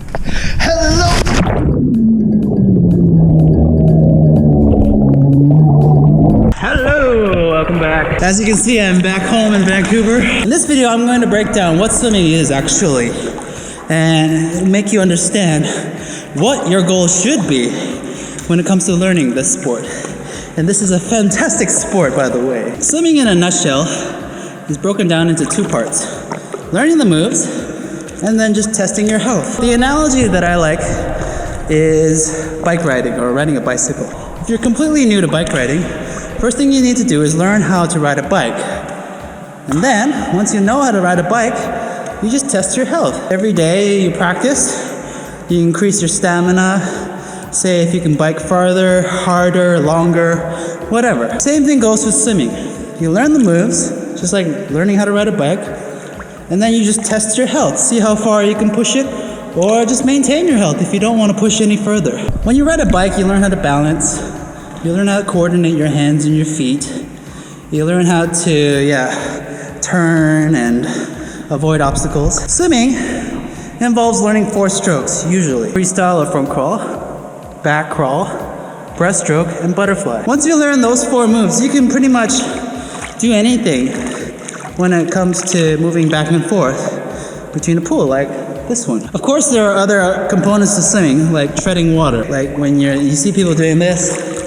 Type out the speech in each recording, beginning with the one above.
Hello! Hello! Welcome back. As you can see, I'm back home in Vancouver. In this video, I'm going to break down what swimming is actually and make you understand what your goal should be when it comes to learning this sport. And this is a fantastic sport, by the way. Swimming in a nutshell is broken down into two parts. Learning the moves, and then just testing your health. The analogy that I like is bike riding or riding a bicycle. If you're completely new to bike riding, first thing you need to do is learn how to ride a bike. And then, once you know how to ride a bike, you just test your health. Every day you practice, you increase your stamina, say if you can bike farther, harder, longer, whatever. Same thing goes with swimming. You learn the moves, just like learning how to ride a bike, and then you just test your health. See how far you can push it, or just maintain your health if you don't want to push any further. When you ride a bike, you learn how to balance. You learn how to coordinate your hands and your feet. You learn how to, turn and avoid obstacles. Swimming involves learning 4 strokes, usually. Freestyle or front crawl, back crawl, breaststroke, and butterfly. Once you learn those 4 moves, you can pretty much do anything when it comes to moving back and forth between a pool, like this one. Of course, there are other components to swimming, like treading water. Like when you see people doing this,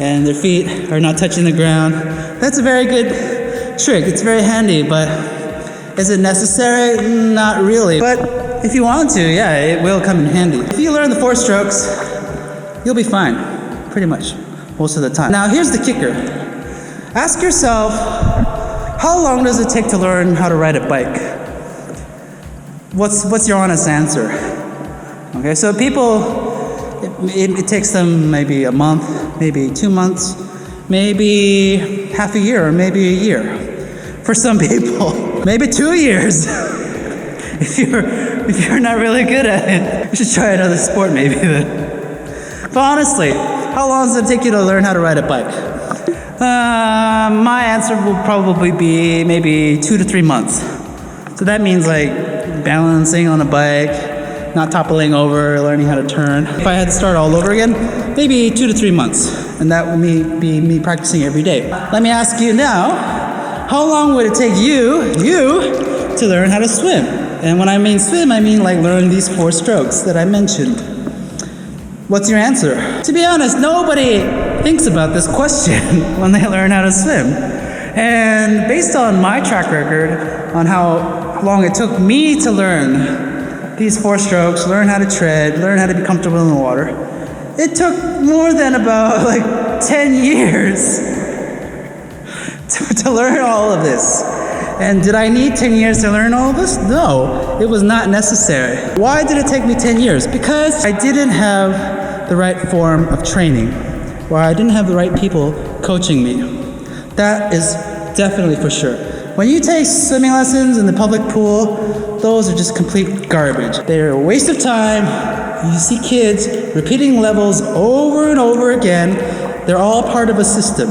and their feet are not touching the ground. That's a very good trick. It's very handy, but is it necessary? Not really. But if you want to, yeah, it will come in handy. If you learn the 4 strokes, you'll be fine, pretty much, most of the time. Now, here's the kicker. Ask yourself, how long does it take to learn how to ride a bike? What's your honest answer? Okay, so people, it takes them maybe a month, maybe 2 months, maybe half a year, or maybe a year. For some people, maybe 2 years. If you're not really good at it, you should try another sport maybe then. But honestly, how long does it take you to learn how to ride a bike? My answer will probably be maybe 2 to 3 months. So that means like balancing on a bike, not toppling over, learning how to turn. If I had to start all over again, maybe 2 to 3 months. And that would be me practicing every day. Let me ask you now, how long would it take you to learn how to swim? And when I mean swim, I mean like learn these 4 strokes that I mentioned. What's your answer? To be honest, nobody thinks about this question when they learn how to swim. And based on my track record on how long it took me to learn these 4 strokes, learn how to tread, learn how to be comfortable in the water, it took more than about like 10 years to learn all of this. And did I need 10 years to learn all of this? No, it was not necessary. Why did it take me 10 years? Because I didn't have the right form of training, or I didn't have the right people coaching me. That is definitely for sure. When you take swimming lessons in the public pool, those are just complete garbage. They're a waste of time. You see kids repeating levels over and over again. They're all part of a system.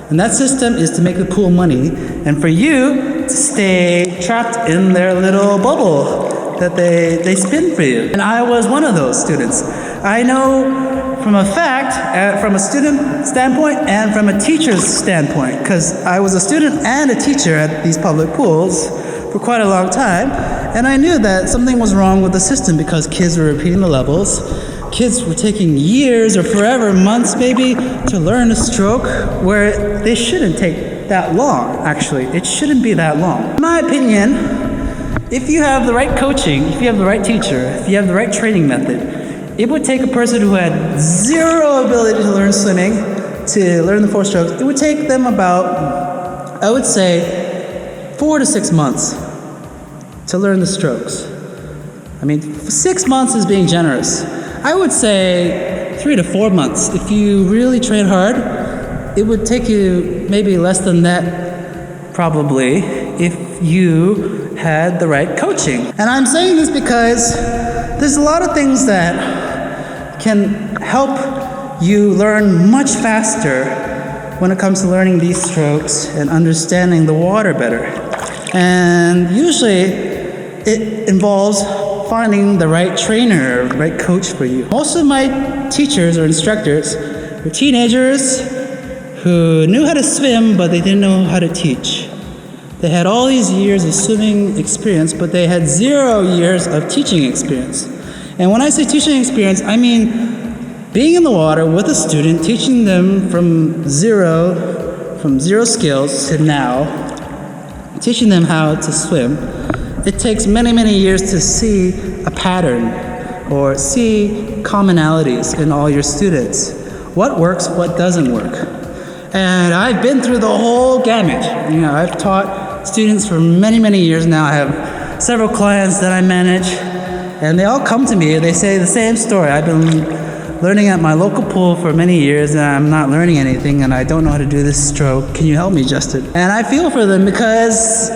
And that system is to make the pool money, and for you to stay trapped in their little bubble that they spin for you. And I was one of those students. I know from a fact, from a student standpoint and from a teacher's standpoint, because I was a student and a teacher at these public pools for quite a long time, and I knew that something was wrong with the system because kids were repeating the levels. Kids were taking years or forever, months maybe, to learn a stroke where they shouldn't take that long, actually. It shouldn't be that long. In my opinion, if you have the right coaching, if you have the right teacher, if you have the right training method, it would take a person who had zero ability to learn swimming to learn the 4 strokes. It would take them about, I would say, 4 to 6 months to learn the strokes. I mean, 6 months is being generous. I would say 3 to 4 months. If you really train hard, it would take you maybe less than that, probably, if you had the right coaching. And I'm saying this because there's a lot of things that can help you learn much faster when it comes to learning these strokes and understanding the water better. And usually it involves finding the right trainer, right coach for you. Most of my teachers or instructors were teenagers who knew how to swim, but they didn't know how to teach. They had all these years of swimming experience, but they had 0 years of teaching experience. And when I say teaching experience, I mean being in the water with a student, teaching them from zero skills to now, teaching them how to swim. It takes many, many years to see a pattern or see commonalities in all your students. What works, what doesn't work. And I've been through the whole gamut. I've taught students for many, many years now. I have several clients that I manage, and they all come to me and they say the same story. I've been learning at my local pool for many years, and I'm not learning anything, and I don't know how to do this stroke. Can you help me, Justin? And I feel for them because,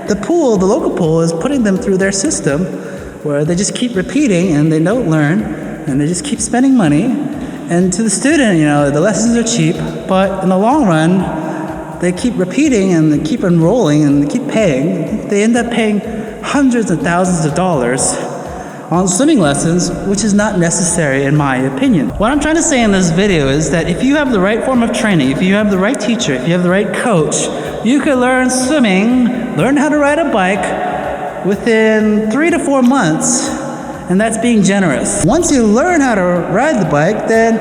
the local pool is putting them through their system where they just keep repeating and they don't learn, and they just keep spending money. And to the student, the lessons are cheap, but in the long run, they keep repeating and they keep enrolling and they keep paying. They end up paying hundreds of thousands of dollars on swimming lessons, which is not necessary in my opinion. What I'm trying to say in this video is that if you have the right form of training, if you have the right teacher, if you have the right coach, you could learn swimming, learn how to ride a bike within 3 to 4 months, and that's being generous. Once you learn how to ride the bike, then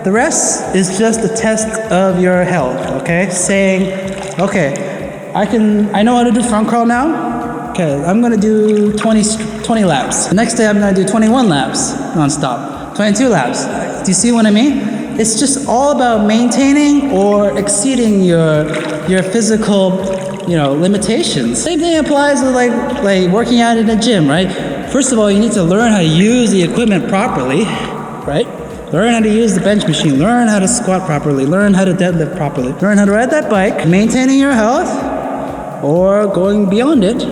the rest is just a test of your health, okay? Saying, okay, I know how to do front crawl now. Okay, I'm gonna do 20 laps. The next day I'm gonna do 21 laps nonstop, 22 laps. Do you see what I mean? It's just all about maintaining or exceeding your physical, limitations. Same thing applies with like working out in a gym, right? First of all, you need to learn how to use the equipment properly, right? Learn how to use the bench machine, learn how to squat properly, learn how to deadlift properly, learn how to ride that bike, maintaining your health or going beyond it,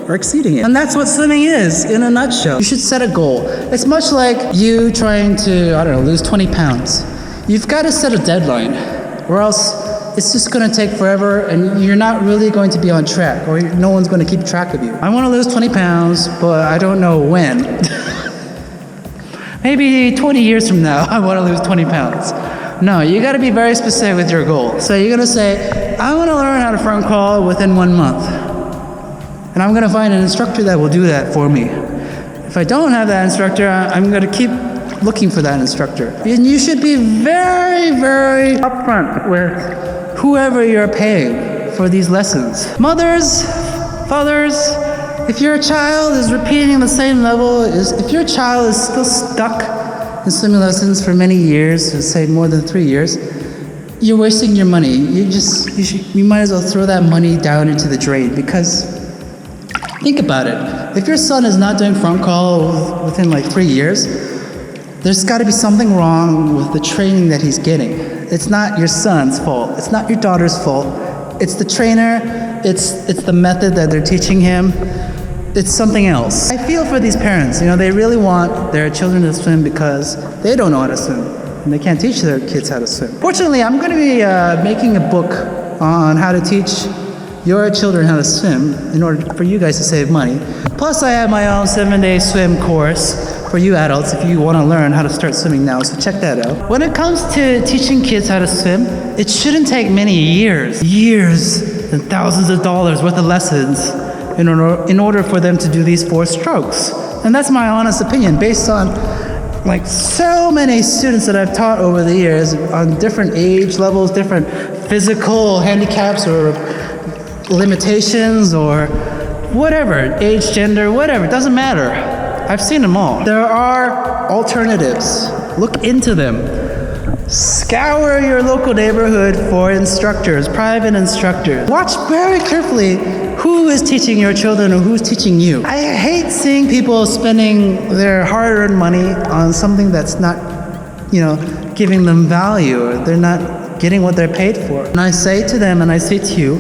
or exceeding it. And that's what swimming is in a nutshell. You should set a goal. It's much like you trying to, lose 20 pounds. You've got to set a deadline, or else it's just going to take forever and you're not really going to be on track, or no one's going to keep track of you. I want to lose 20 pounds, but I don't know when. Maybe 20 years from now, I want to lose 20 pounds. No, you got to be very specific with your goal. So you're going to say, I want to learn how to front crawl within 1 month. And I'm going to find an instructor that will do that for me. If I don't have that instructor, I'm going to keep looking for that instructor. And you should be very, very upfront with whoever you're paying for these lessons. Mothers, fathers, if your child is repeating the same level, if your child is still stuck in swimming lessons for many years, let's say more than 3 years, you're wasting your money. You might as well throw that money down into the drain, because think about it. If your son is not doing front crawl within 3 years, there's got to be something wrong with the training that he's getting. It's not your son's fault. It's not your daughter's fault. It's the trainer. It's the method that they're teaching him. It's something else. I feel for these parents. They really want their children to swim because they don't know how to swim, and they can't teach their kids how to swim. Fortunately, I'm going to be making a book on how to teach your children how to swim in order for you guys to save money. Plus, I have my own 7-day swim course for you adults if you want to learn how to start swimming now, so check that out. When it comes to teaching kids how to swim, it shouldn't take many years and thousands of dollars worth of lessons in order for them to do these 4 strokes. And that's my honest opinion based on so many students that I've taught over the years on different age levels, different physical handicaps or limitations or whatever, age, gender, whatever, it doesn't matter. I've seen them all. There are alternatives. Look into them. Scour your local neighborhood for instructors, private instructors. Watch very carefully who is teaching your children or who's teaching you. I hate seeing people spending their hard-earned money on something that's not, giving them value, or they're not getting what they're paid for. And I say to them, and I say to you,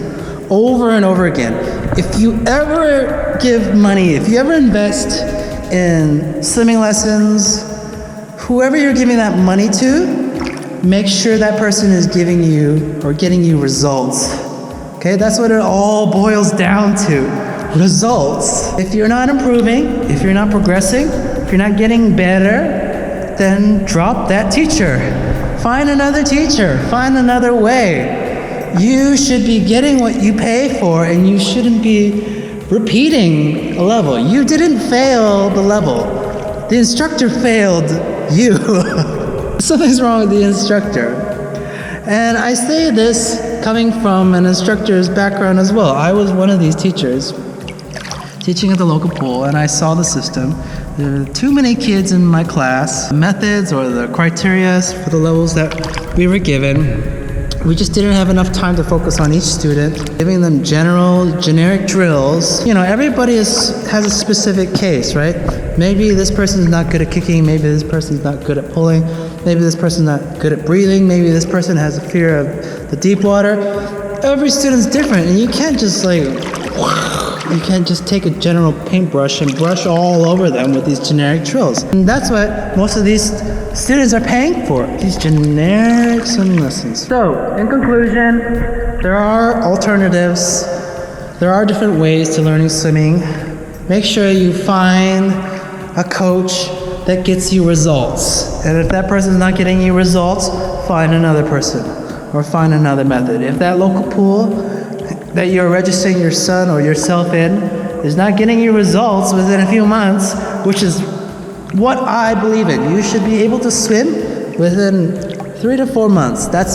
over and over again, if you ever give money, if you ever invest in swimming lessons, whoever you're giving that money to, make sure that person is giving you or getting you results. Okay, that's what it all boils down to. results. If you're not improving, if you're not progressing, if you're not getting better, then drop that teacher. Find another teacher. Find another way. You should be getting what you pay for, and you shouldn't be repeating a level. You didn't fail the level. The instructor failed you. Something's wrong with the instructor. And I say this coming from an instructor's background as well. I was one of these teachers teaching at the local pool, and I saw the system. There were too many kids in my class. The methods or the criteria for the levels that we were given, we just didn't have enough time to focus on each student, giving them generic drills. You know, everybody has a specific case, right? Maybe this person's not good at kicking, maybe this person's not good at pulling, maybe this person's not good at breathing, maybe this person has a fear of the deep water. Every student's different, and you can't just take a general paintbrush and brush all over them with these generic drills. And that's what most of these students are paying for, these generic swimming lessons. So, in conclusion, there are alternatives. There are different ways to learning swimming. Make sure you find a coach that gets you results. And if that person's not getting you results, find another person or find another method. If that local pool that you're registering your son or yourself in is not getting you results within a few months, which is what I believe in, you should be able to swim within 3 to 4 months. That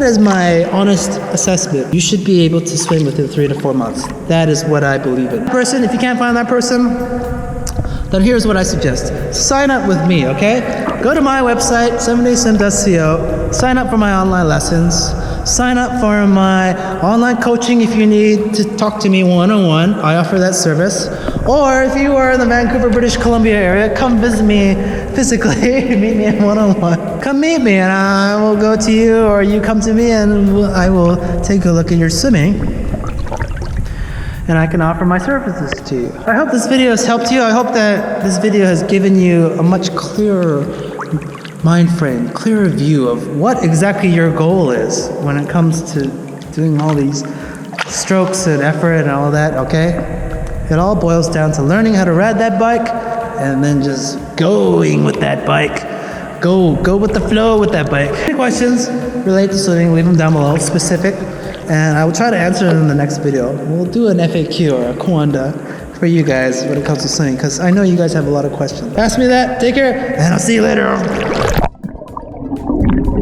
is my honest assessment. You should be able to swim within 3 to 4 months. That is what I believe in. If you can't find that person, then here's what I suggest. Sign up with me, okay? Go to my website, 7dayswim.co, sign up for my online lessons, sign up for my online coaching if you need to talk to me one-on-one. I offer that service. Or if you are in the Vancouver, British Columbia area, come visit me physically, meet me in one-on-one. Come meet me and I will go to you, or you come to me and I will take a look at your swimming, and I can offer my services to you. I hope this video has helped you. I hope that this video has given you a much clearer mind frame, clearer view of what exactly your goal is when it comes to doing all these strokes and effort and all that, okay? It all boils down to learning how to ride that bike and then just going with that bike. Go with the flow with that bike. Any questions related to swimming, leave them down below, specific, and I will try to answer them in the next video. We'll do an FAQ or a Kwanda for you guys when it comes to swimming, because I know you guys have a lot of questions. Ask me that, take care, and I'll see you later.